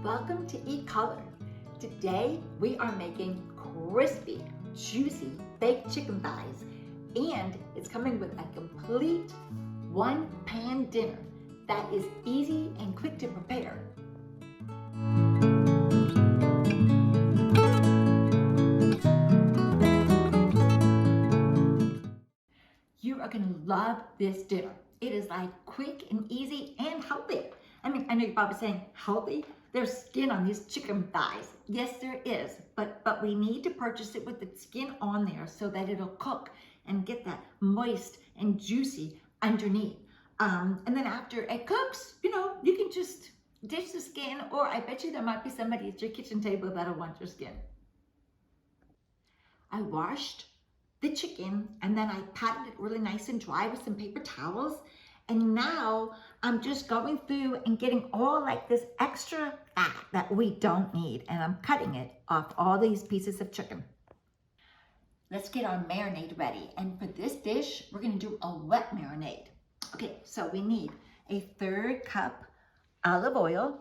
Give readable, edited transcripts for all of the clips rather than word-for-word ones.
Welcome to Eat Color. Today we are making crispy, juicy baked chicken thighs, and it's coming with a complete one-pan dinner that is easy and quick to prepare. You are going to love this dinner. It is like quick and easy and healthy. I mean, I know you're probably saying healthy. There's skin on these chicken thighs. Yes, there is, but we need to purchase it with the skin on there so that it'll cook and get that moist and juicy underneath. And then after it cooks, you can just dish the skin, or I bet you there might be somebody at your kitchen table that'll want your skin. I washed the chicken and then I patted it really nice and dry with some paper towels. And now I'm just going through and getting all like this extra fat that we don't need. And I'm cutting it off all these pieces of chicken. Let's get our marinade ready. And for this dish, we're gonna do a wet marinade. Okay, so we need a 1/3 cup olive oil.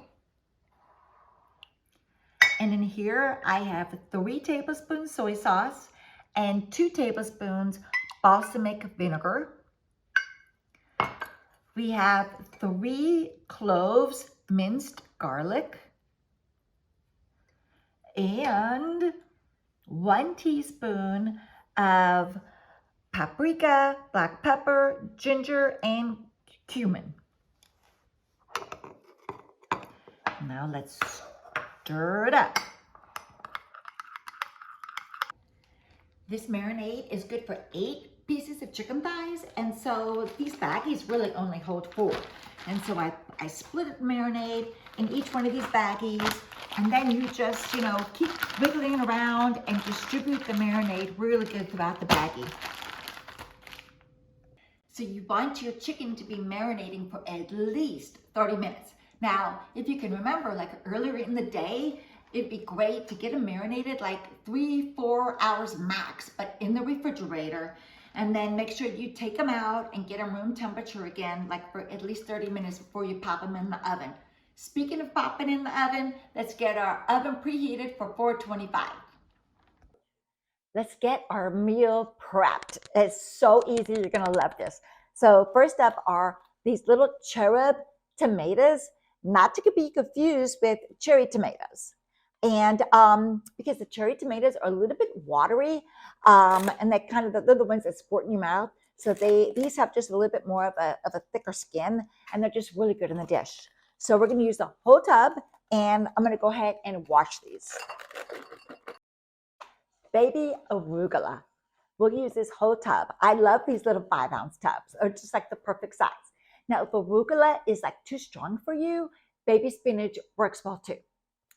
And in here, I have 3 tablespoons soy sauce and 2 tablespoons balsamic vinegar. We have 3 cloves minced garlic and 1 teaspoon of paprika, black pepper, ginger, and cumin. Now let's stir it up. This marinade is good for 8 pieces of chicken thighs, and so these baggies really only hold 4. And so I split the marinade in each one of these baggies, and then you just, keep wiggling around and distribute the marinade really good throughout the baggie. So you want your chicken to be marinating for at least 30 minutes. Now, if you can remember, like earlier in the day, it'd be great to get them marinated like 3-4 hours max, but in the refrigerator. And then make sure you take them out and get them room temperature again, like for at least 30 minutes before you pop them in the oven. Speaking of popping in the oven, let's get our oven preheated for 425. Let's get our meal prepped. It's so easy, you're gonna love this. So first up are these little cherub tomatoes, not to be confused with cherry tomatoes. And because the cherry tomatoes are a little bit watery, and they're the ones that squirt in your mouth. So these have just a little bit more of a thicker skin, and they're just really good in the dish. So we're gonna use the whole tub, and I'm gonna go ahead and wash these. Baby arugula. We'll use this whole tub. I love these little 5-ounce tubs, or just like the perfect size. Now, if arugula is like too strong for you, baby spinach works well too.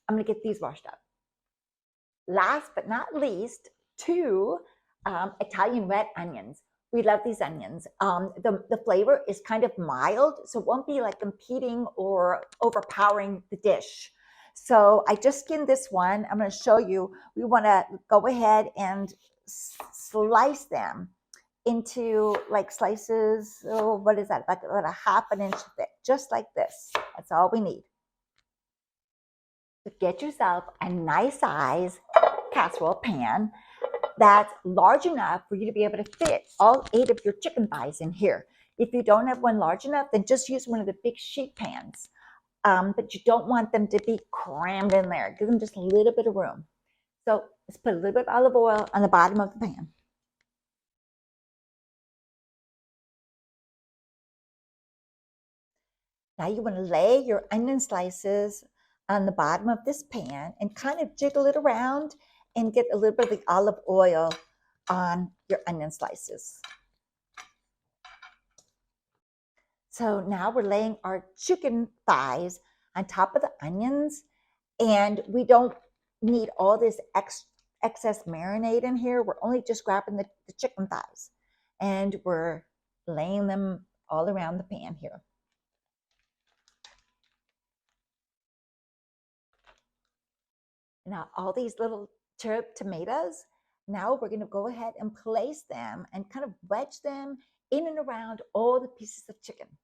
I'm gonna get these washed up. Last but not least, 2 Italian red onions. We love these onions. The flavor is kind of mild, so it won't be like competing or overpowering the dish. So I just skinned this one. I'm gonna show you. We wanna go ahead and slice them into like slices, what is that, like about 1/2 inch thick, just like this. That's all we need. So get yourself a nice size casserole pan that's large enough for you to be able to fit all 8 of your chicken thighs in here. If you don't have one large enough, then just use one of the big sheet pans. But you don't want them to be crammed in there. Give them just a little bit of room. So let's put a little bit of olive oil on the bottom of the pan. Now you want to lay your onion slices on the bottom of this pan and kind of jiggle it around and get a little bit of the olive oil on your onion slices. So now we're laying our chicken thighs on top of the onions, and we don't need all this excess marinade in here. We're only just grabbing the chicken thighs, and we're laying them all around the pan here. Now all these little cherub tomatoes, now we're gonna go ahead and place them and kind of wedge them in and around all the pieces of chicken.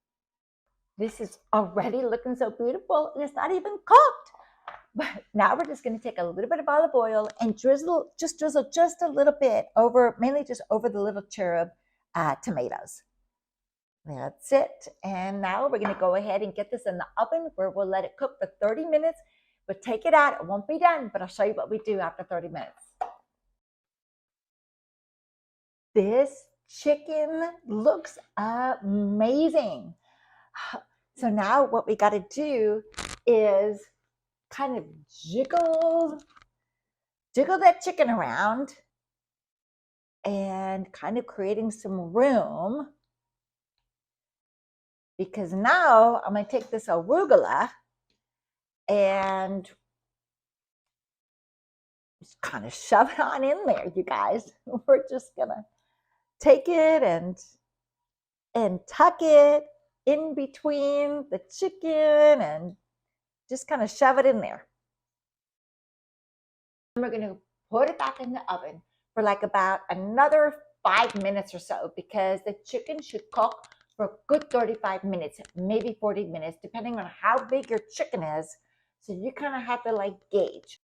This is already looking so beautiful, and it's not even cooked. But now we're just going to take a little bit of olive oil and drizzle just a little bit over, mainly just over the little cherub tomatoes. That's it. And now we're going to go ahead and get this in the oven where we'll let it cook for 30 minutes. We'll take it out. It won't be done, but I'll show you what we do after 30 minutes. This chicken looks amazing. So now what we got to do is kind of jiggle that chicken around and kind of creating some room, because now I'm going to take this arugula and just kind of shove it on in there, you guys. We're just going to take it and tuck it in between the chicken and just kind of shove it in there. And we're going to put it back in the oven for like about another 5 minutes or so, because the chicken should cook for a good 35 minutes, maybe 40 minutes, depending on how big your chicken is. So you kind of have to like gauge.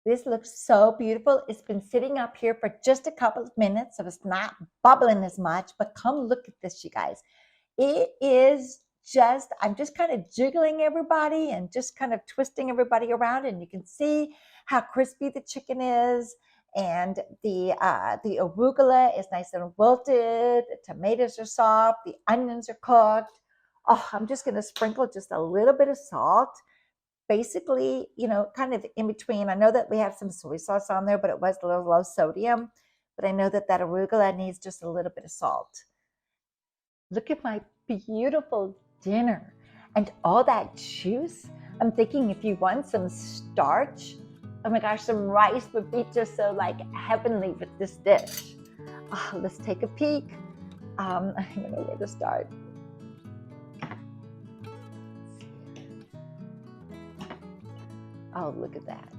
This looks so beautiful. It's been sitting up here for just a couple of minutes, so it's not bubbling as much, but come look at this, you guys. It is just, I'm just kind of jiggling everybody and just kind of twisting everybody around, and you can see how crispy the chicken is, and the arugula is nice and wilted, the tomatoes are soft, the onions are cooked. Oh, I'm just going to sprinkle just a little bit of salt, basically, you know, kind of in between. I know that we have some soy sauce on there, but it was a little low sodium, but I know that that arugula needs just a little bit of salt. Look at my beautiful dinner and all that juice. I'm thinking if you want some starch, oh my gosh, some rice would be just so like heavenly with this dish. Oh, let's take a peek. I don't know where to start. Oh, look at that.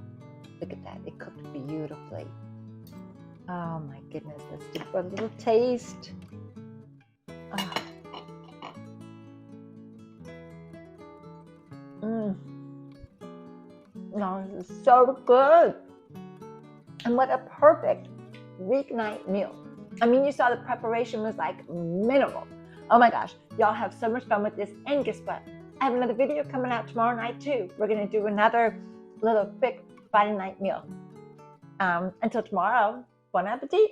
Look at that. It cooked beautifully. Oh my goodness. Let's do a little taste. Oh. No, this is so good. And what a perfect weeknight meal. I mean, you saw the preparation was like minimal. Oh my gosh, y'all have so much fun with this. And guess what? I have another video coming out tomorrow night too. We're going to do another little quick Friday night meal. Until tomorrow, bon appetit.